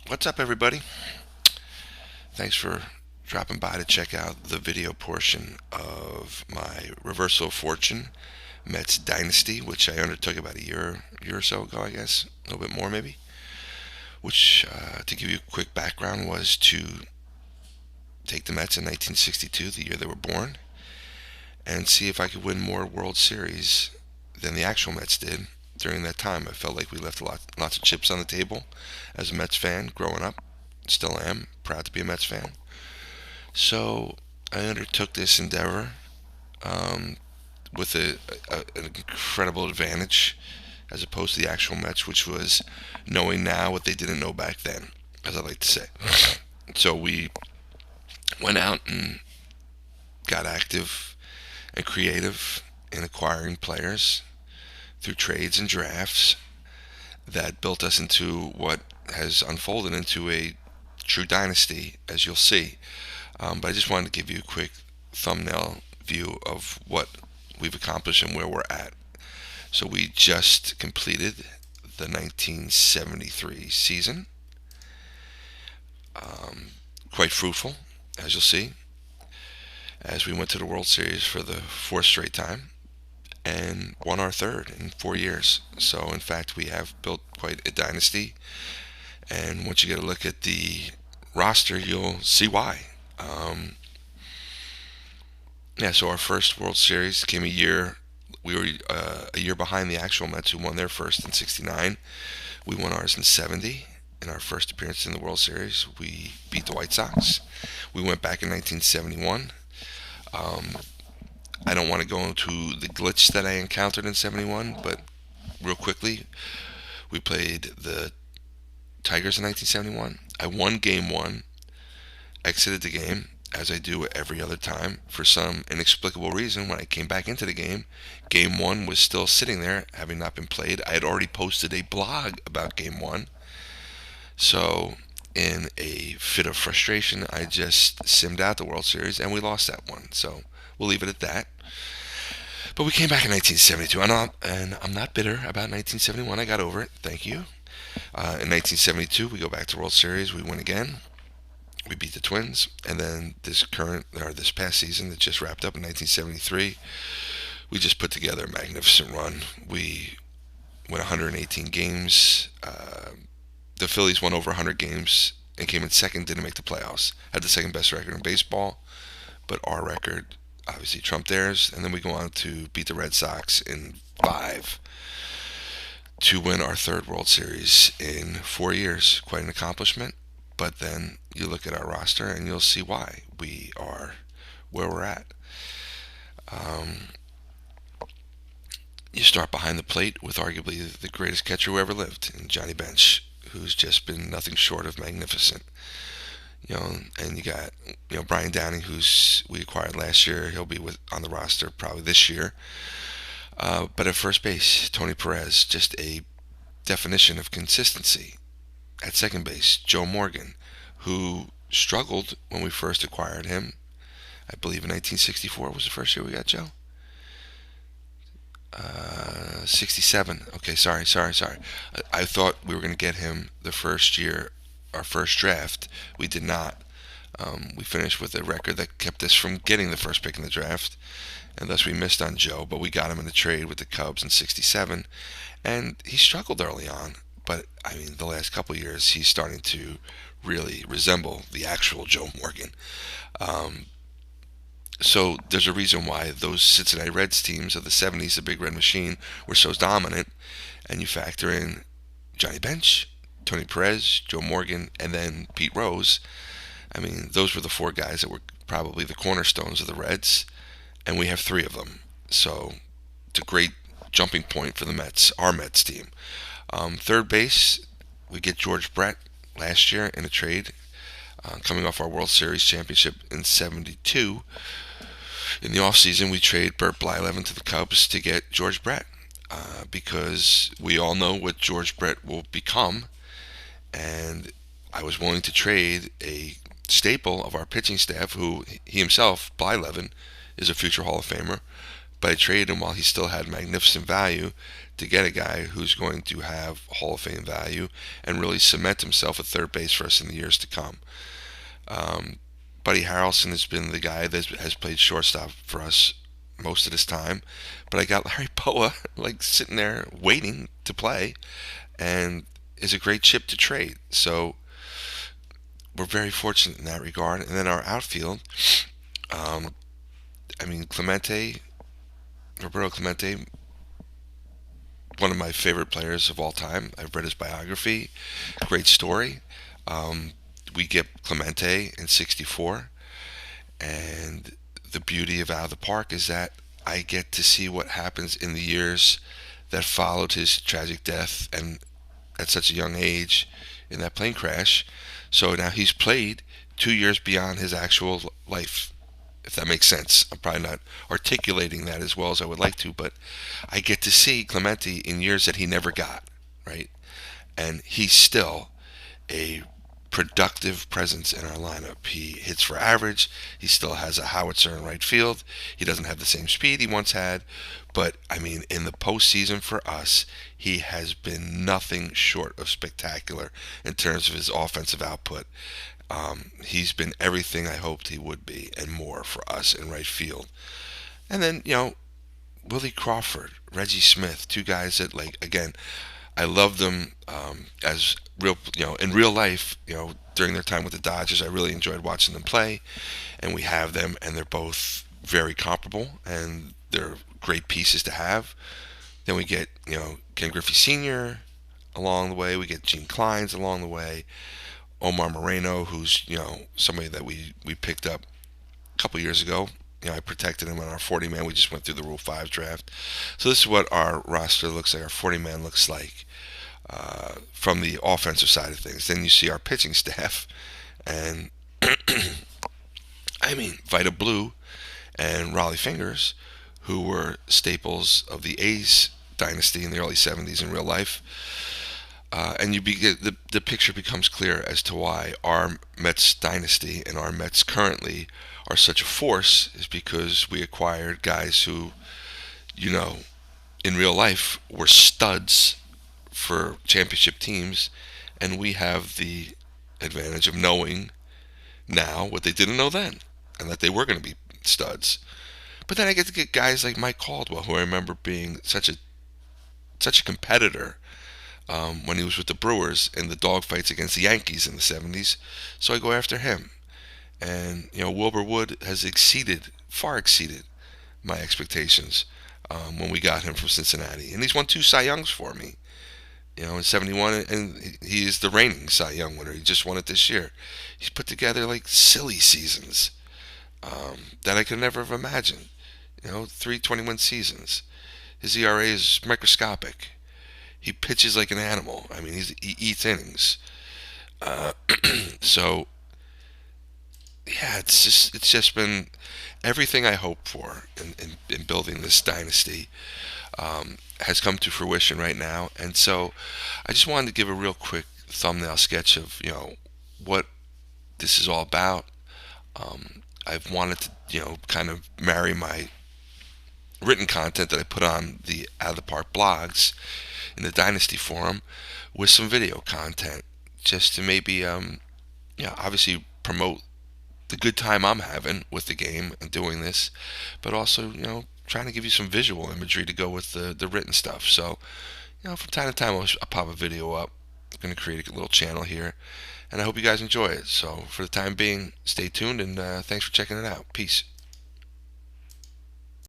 What's up, everybody? Thanks for dropping by to check out the video portion of my Reversal of Fortune Mets Dynasty, which I undertook about a year or so ago, I guess, a little bit more maybe. Which, to give you a quick background, was to take the Mets in 1962, the year they were born, and see if I could win more World Series than the actual Mets did during that time. I felt like we left lots of chips on the table as a Mets fan growing up. Still am proud to be a Mets fan. So I undertook this endeavor um, with an incredible advantage as opposed to the actual Mets, which was knowing now what they didn't know back then, as I like to say. So we went out and got active and creative in acquiring players through trades and drafts that built us into what has unfolded into a true dynasty, as you'll see. But I just wanted to give you a quick thumbnail view of what we've accomplished and where we're at. So we just completed the 1973 season. Quite fruitful, as you'll see, as we went to the World Series for the fourth straight time and won our third in 4 years. So, in fact, we have built quite a dynasty. And once you get a look at the roster, you'll see why. Yeah, so our first World Series came a year. We were a year behind the actual Mets, who won their first in '69. We won ours in '70. In our first appearance in the World Series, we beat the White Sox. We went back in 1971. Um, I don't want to go into the glitch that I encountered in '71, but real quickly, we played the Tigers in 1971. I won Game One, exited the game as I do every other time. For some inexplicable reason, when I came back into the Game One was still sitting there, having not been played. I had already posted a blog about Game One, so in a fit of frustration, I just simmed out the World Series and we lost that one. So we'll leave it at that. But we came back in 1972, and I'm not bitter about 1971. I got over it. Thank you. In 1972, we go back to World Series. We win again. We beat the Twins, and then this past season that just wrapped up in 1973, we just put together a magnificent run. We went 118 games. The Phillies won over 100 games and came in second. Didn't make the playoffs. Had the second best record in baseball, but our record obviously trumped theirs. And then we go on to beat the Red Sox in five to win our third World Series in 4 years. Quite an accomplishment. But then you look at our roster and you'll see why we are where we're at. Um, you start behind the plate with arguably the greatest catcher who ever lived, in Johnny Bench, who's just been nothing short of magnificent. And you got Brian Downing, who's we acquired last year. He'll be on the roster probably this year. But at first base, Tony Perez, just a definition of consistency. At second base, Joe Morgan, who struggled when we first acquired him. I believe in 1964 was the first year we got Joe. 67. Okay, sorry. I thought we were going to get him the first year, our first draft. We did not. We finished with a record that kept us from getting the first pick in the draft, and thus we missed on Joe. But we got him in a trade with the Cubs in '67, and he struggled early on. But I mean, the last couple of years, he's starting to really resemble the actual Joe Morgan. Um, so there's a reason why those Cincinnati Reds teams of the '70s, the Big Red Machine, were so dominant. And you factor in Johnny Bench, Tony Perez, Joe Morgan, and then Pete Rose. I mean, those were the four guys that were probably the cornerstones of the Reds, and we have three of them. So it's a great jumping point for the Mets, our Mets team. Third base, we get George Brett last year in a trade, coming off our World Series championship in '72. In the offseason, we trade Burt Blyleven to the Cubs to get George Brett, because we all know what George Brett will become, and I was willing to trade a staple of our pitching staff, who he himself, Blyleven, is a future Hall of Famer, but I traded him while he still had magnificent value to get a guy who's going to have Hall of Fame value and really cement himself at third base for us in the years to come. Um, Buddy Harrelson has been the guy that has played shortstop for us most of this time, but I got Larry Boa like sitting there waiting to play, and is a great chip to trade. So we're very fortunate in that regard. And then our outfield, um, I mean Clemente, Roberto Clemente, one of my favorite players of all time. I've read his biography. Great story. Um, we get Clemente in '64, and the beauty of Out of the Park is that I get to see what happens in the years that followed his tragic death, and at such a young age in that plane crash. So now he's played 2 years beyond his actual life, if that makes sense. I'm probably not articulating that as well as I would like to, but I get to see Clemente in years that he never got, right? And he's still a productive presence in our lineup. He hits for average. He still has a howitzer in right field. He doesn't have the same speed he once had, but I mean, in the postseason for us, he has been nothing short of spectacular in terms of his offensive output. He's been everything I hoped he would be and more for us in right field. And then, Willie Crawford, Reggie Smith, two guys that, like, again, I loved them as real, in real life, during their time with the Dodgers. I really enjoyed watching them play, and we have them, and they're both very comparable, and they're great pieces to have. Then we get, Ken Griffey Sr. along the way. We get Gene Clines along the way. Omar Moreno, who's, somebody that we picked up a couple years ago. I protected him on our 40 man. We just went through the Rule 5 draft. So this is what our roster looks like, our 40 man looks like from the offensive side of things. Then you see our pitching staff, and I mean, Vita Blue and Raleigh Fingers, who were staples of the A's dynasty in the early 70s in real life. And the picture becomes clear as to why our Mets dynasty and our Mets currently are such a force, is because we acquired guys who, in real life were studs for championship teams, and we have the advantage of knowing now what they didn't know then, and that they were going to be studs. But then I get to get guys like Mike Caldwell, who I remember being such a competitor when he was with the Brewers in the dogfights against the Yankees in the '70s. So I go after him, and Wilbur Wood has far exceeded my expectations when we got him from Cincinnati, and he's won 2 Cy Youngs for me. In '71, and he is the reigning Cy Young winner. He just won it this year. He's put together like silly seasons that I could never have imagined. 321 seasons. His ERA is microscopic. He pitches like an animal. I mean, he eats innings. Uh, so yeah, it's just been everything I hoped for in building this dynasty has come to fruition right now. And so I just wanted to give a real quick thumbnail sketch of what this is all about. I've wanted to kind of marry my written content that I put on the Out of the Park blogs in the Dynasty Forum with some video content, just to maybe obviously promote the good time I'm having with the game and doing this, but also trying to give you some visual imagery to go with the written stuff. So from time to time I'll pop a video up. I'm going to create a little channel here, and I hope you guys enjoy it. So for the time being, stay tuned, and thanks for checking it out. Peace.